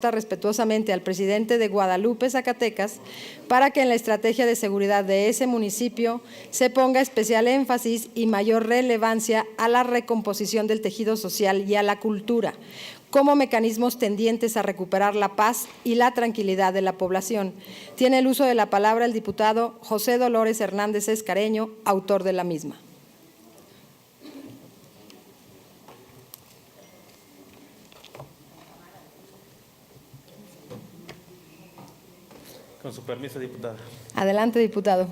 respetuosamente al presidente de Guadalupe, Zacatecas, para que en la estrategia de seguridad de ese municipio se ponga especial énfasis y mayor relevancia a la recomposición del tejido social y a la cultura, como mecanismos tendientes a recuperar la paz y la tranquilidad de la población. Tiene el uso de la palabra el diputado José Dolores Hernández Escareño, autor de la misma. Con su permiso, diputada. Adelante, diputado.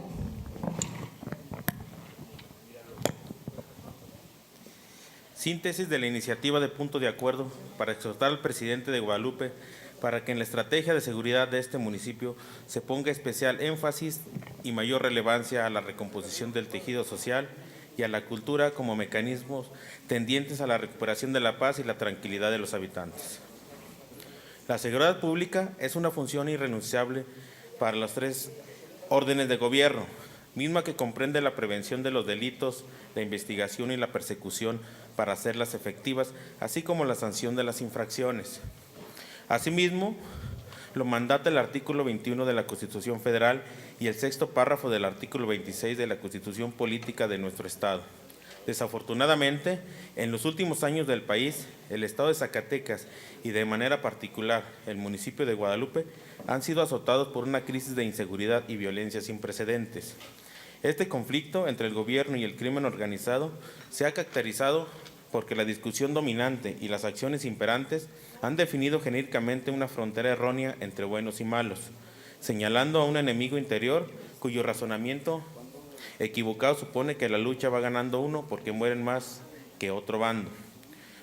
Síntesis de la iniciativa de punto de acuerdo para exhortar al presidente de Guadalupe para que en la estrategia de seguridad de este municipio se ponga especial énfasis y mayor relevancia a la recomposición del tejido social y a la cultura como mecanismos tendientes a la recuperación de la paz y la tranquilidad de los habitantes. La seguridad pública es una función irrenunciable para los tres órdenes de gobierno, misma que comprende la prevención de los delitos, la investigación y la persecución para hacerlas efectivas, así como la sanción de las infracciones. Asimismo, lo mandata el artículo 21 de la Constitución Federal y el sexto párrafo del artículo 26 de la Constitución Política de nuestro Estado. Desafortunadamente, en los últimos años del país, el Estado de Zacatecas y de manera particular el municipio de Guadalupe han sido azotados por una crisis de inseguridad y violencia sin precedentes. Este conflicto entre el gobierno y el crimen organizado se ha caracterizado porque la discusión dominante y las acciones imperantes han definido genéricamente una frontera errónea entre buenos y malos, señalando a un enemigo interior cuyo razonamiento equivocado supone que la lucha va ganando uno porque mueren más que otro bando.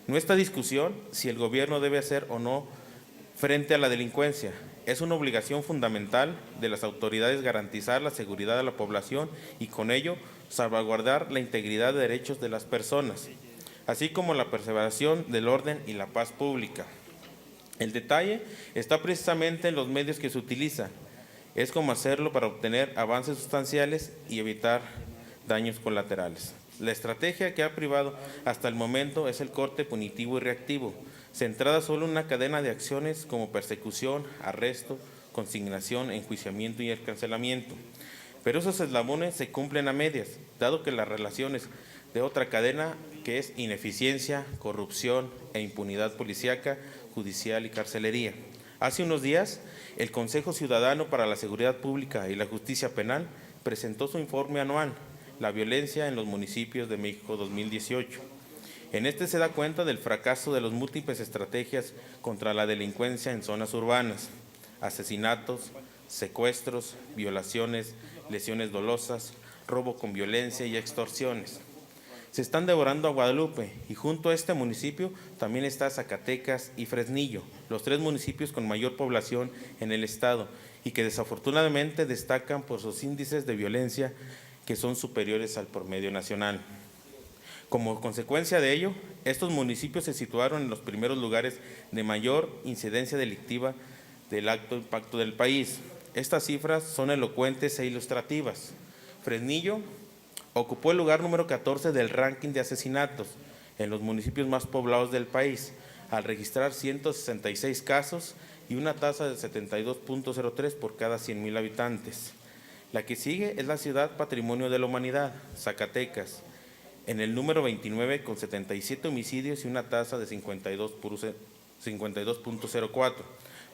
Nuestra discusión, si el gobierno debe hacer o no frente a la delincuencia, es una obligación fundamental de las autoridades garantizar la seguridad de la población y con ello salvaguardar la integridad de derechos de las personas, así como la preservación del orden y la paz pública. El detalle está precisamente en los medios que se utilizan. Es como hacerlo para obtener avances sustanciales y evitar daños colaterales. La estrategia que ha privado hasta el momento es el corte punitivo y reactivo, centrada solo en una cadena de acciones como persecución, arresto, consignación, enjuiciamiento y encarcelamiento. Pero esos eslabones se cumplen a medias, dado que las relaciones de otra cadena que es ineficiencia, corrupción e impunidad policíaca, judicial y carcelería. Hace unos días, el Consejo Ciudadano para la Seguridad Pública y la Justicia Penal presentó su informe anual, La violencia en los municipios de México 2018. En este se da cuenta del fracaso de las múltiples estrategias contra la delincuencia en zonas urbanas, asesinatos, secuestros, violaciones, lesiones dolosas, robo con violencia y extorsiones. Se están devorando a Guadalupe y junto a este municipio también está Zacatecas y Fresnillo, los tres municipios con mayor población en el estado y que desafortunadamente destacan por sus índices de violencia que son superiores al promedio nacional. Como consecuencia de ello, estos municipios se situaron en los primeros lugares de mayor incidencia delictiva del alto impacto del país. Estas cifras son elocuentes e ilustrativas. Fresnillo ocupó el lugar número 14 del ranking de asesinatos en los municipios más poblados del país, al registrar 166 casos y una tasa de 72.03 por cada 100,000 habitantes. La que sigue es la ciudad Patrimonio de la Humanidad, Zacatecas, en el número 29 con 77 homicidios y una tasa de 52.04.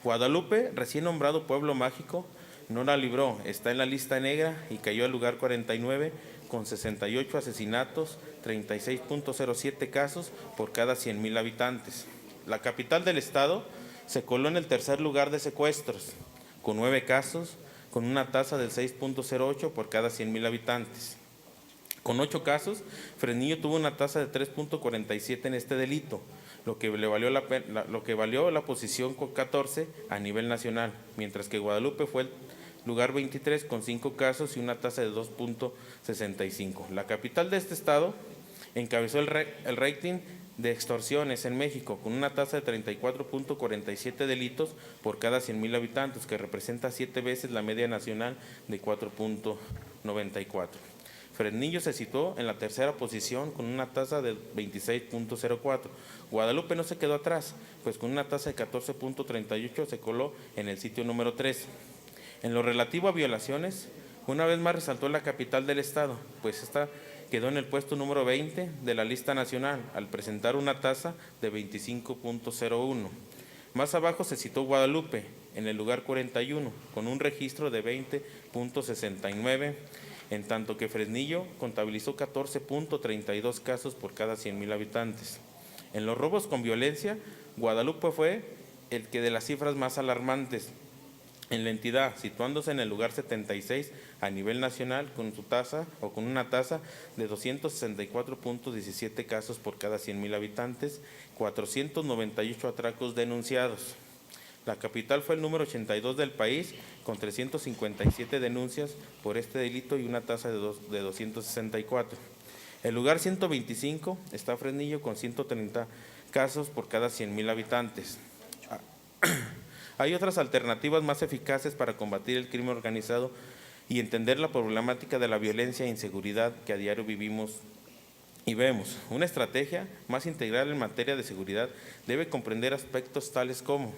Guadalupe, recién nombrado pueblo mágico, no la libró, está en la lista negra y cayó al lugar 49 con 68 asesinatos, 36.07 casos por cada 100,000 habitantes. La capital del estado se coló en el tercer lugar de secuestros, con 9 casos, con una tasa del 6.08 por cada 100,000 habitantes. Con 8 casos, Fresnillo tuvo una tasa de 3.47 en este delito, lo que valió la posición con 14 a nivel nacional, mientras que Guadalupe fue el lugar 23 con 5 casos y una tasa de 2.65. La capital de este estado encabezó el rating de extorsiones en México con una tasa de 34.47 delitos por cada 100,000 habitantes, que representa 7 veces la media nacional de 4.94. Fresnillo se situó en la tercera posición con una tasa de 26.04. Guadalupe no se quedó atrás, pues con una tasa de 14.38 se coló en el sitio número 3. En lo relativo a violaciones, una vez más resaltó la capital del estado, pues esta quedó en el puesto número 20 de la lista nacional, al presentar una tasa de 25.01. Más abajo se citó Guadalupe, en el lugar 41, con un registro de 20.69, en tanto que Fresnillo contabilizó 14.32 casos por cada 100,000 habitantes. En los robos con violencia, Guadalupe fue el que de las cifras más alarmantes en la entidad, situándose en el lugar 76 a nivel nacional con una tasa de 264.17 casos por cada 100,000 habitantes, 498 atracos denunciados. La capital fue el número 82 del país, con 357 denuncias por este delito y una tasa de 264. El lugar 125 está Fresnillo, con 130 casos por cada 100,000 habitantes. Hay otras alternativas más eficaces para combatir el crimen organizado y entender la problemática de la violencia e inseguridad que a diario vivimos y vemos. Una estrategia más integral en materia de seguridad debe comprender aspectos tales como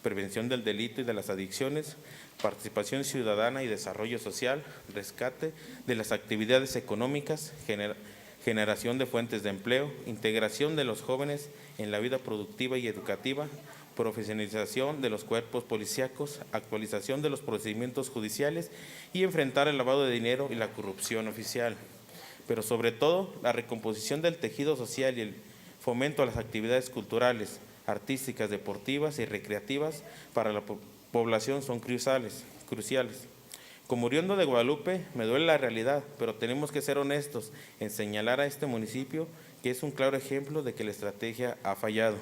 prevención del delito y de las adicciones, participación ciudadana y desarrollo social, rescate de las actividades económicas, generación de fuentes de empleo, integración de los jóvenes en la vida productiva y educativa, profesionalización de los cuerpos policíacos, actualización de los procedimientos judiciales y enfrentar el lavado de dinero y la corrupción oficial. Pero sobre todo, la recomposición del tejido social y el fomento a las actividades culturales, artísticas, deportivas y recreativas para la población son cruciales. Como oriundo de Guadalupe, me duele la realidad, pero tenemos que ser honestos en señalar a este municipio que es un claro ejemplo de que la estrategia ha fallado.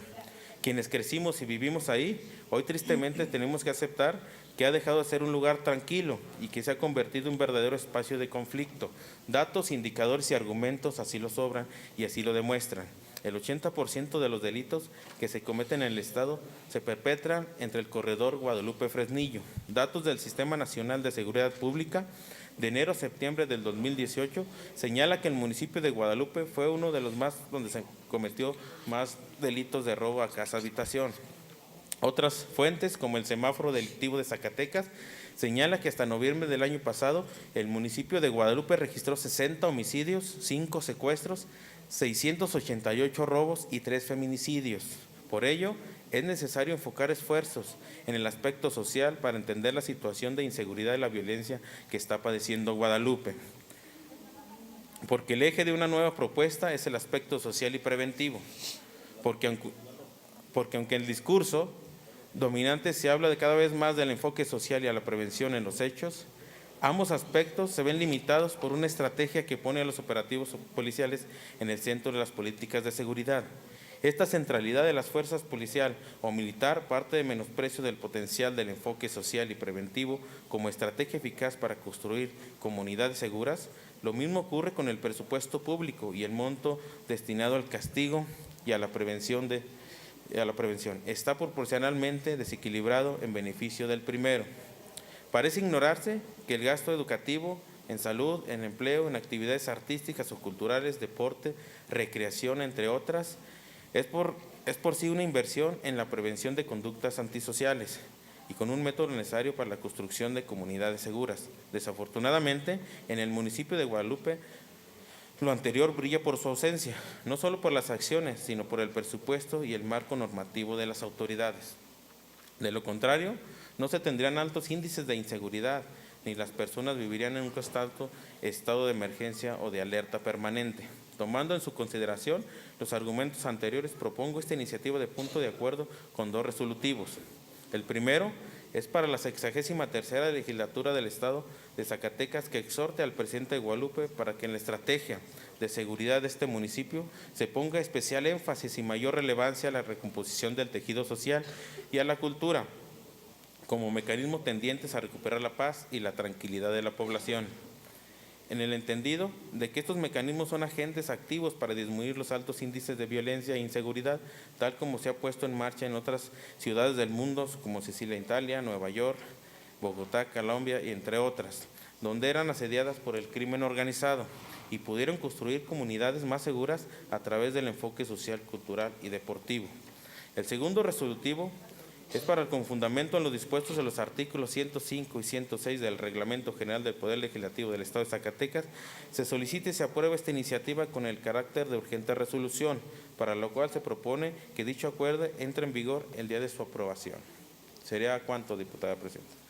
Quienes crecimos y vivimos ahí, hoy tristemente tenemos que aceptar que ha dejado de ser un lugar tranquilo y que se ha convertido en un verdadero espacio de conflicto. Datos, indicadores y argumentos así lo sobran y así lo demuestran. El 80% de los delitos que se cometen en el Estado se perpetran entre el corredor Guadalupe-Fresnillo. Datos del Sistema Nacional de Seguridad Pública de enero a septiembre del 2018 señala que el municipio de Guadalupe fue uno de los más donde se cometió más delitos de robo a casa-habitación. Otras fuentes, como el Semáforo Delictivo de Zacatecas, señala que hasta noviembre del año pasado el municipio de Guadalupe registró 60 homicidios, 5 secuestros, 688 robos y 3 feminicidios. Por ello, es necesario enfocar esfuerzos en el aspecto social para entender la situación de inseguridad y la violencia que está padeciendo Guadalupe. Porque el eje de una nueva propuesta es el aspecto social y preventivo. Porque aunque el discurso dominante se habla de cada vez más del enfoque social y a la prevención en los hechos, ambos aspectos se ven limitados por una estrategia que pone a los operativos policiales en el centro de las políticas de seguridad. Esta centralidad de las fuerzas policial o militar parte de menosprecio del potencial del enfoque social y preventivo como estrategia eficaz para construir comunidades seguras. Lo mismo ocurre con el presupuesto público y el monto destinado al castigo y a la prevención. Está proporcionalmente desequilibrado en beneficio del primero. Parece ignorarse que el gasto educativo, en salud, en empleo, en actividades artísticas o culturales, deporte, recreación, entre otras, es por sí una inversión en la prevención de conductas antisociales y con un método necesario para la construcción de comunidades seguras. Desafortunadamente, en el municipio de Guadalupe, lo anterior brilla por su ausencia, no solo por las acciones, sino por el presupuesto y el marco normativo de las autoridades. De lo contrario, no se tendrían altos índices de inseguridad, ni las personas vivirían en un estado de emergencia o de alerta permanente. Tomando en su consideración los argumentos anteriores, propongo esta iniciativa de punto de acuerdo con 2 resolutivos. El primero es para la 63ª legislatura del Estado de Zacatecas, que exhorte al presidente de Guadalupe para que en la estrategia de seguridad de este municipio se ponga especial énfasis y mayor relevancia a la recomposición del tejido social y a la cultura, como mecanismos tendientes a recuperar la paz y la tranquilidad de la población. En el entendido de que estos mecanismos son agentes activos para disminuir los altos índices de violencia e inseguridad, tal como se ha puesto en marcha en otras ciudades del mundo, como Sicilia, Italia, Nueva York, Bogotá, Colombia y entre otras, donde eran asediadas por el crimen organizado. y pudieron construir comunidades más seguras a través del enfoque social, cultural y deportivo. El segundo resolutivo es para el con fundamento en los dispuestos en los artículos 105 y 106 del Reglamento General del Poder Legislativo del Estado de Zacatecas, se solicite y se apruebe esta iniciativa con el carácter de urgente resolución, para lo cual se propone que dicho acuerdo entre en vigor el día de su aprobación. ¿Sería cuánto, diputada presidenta?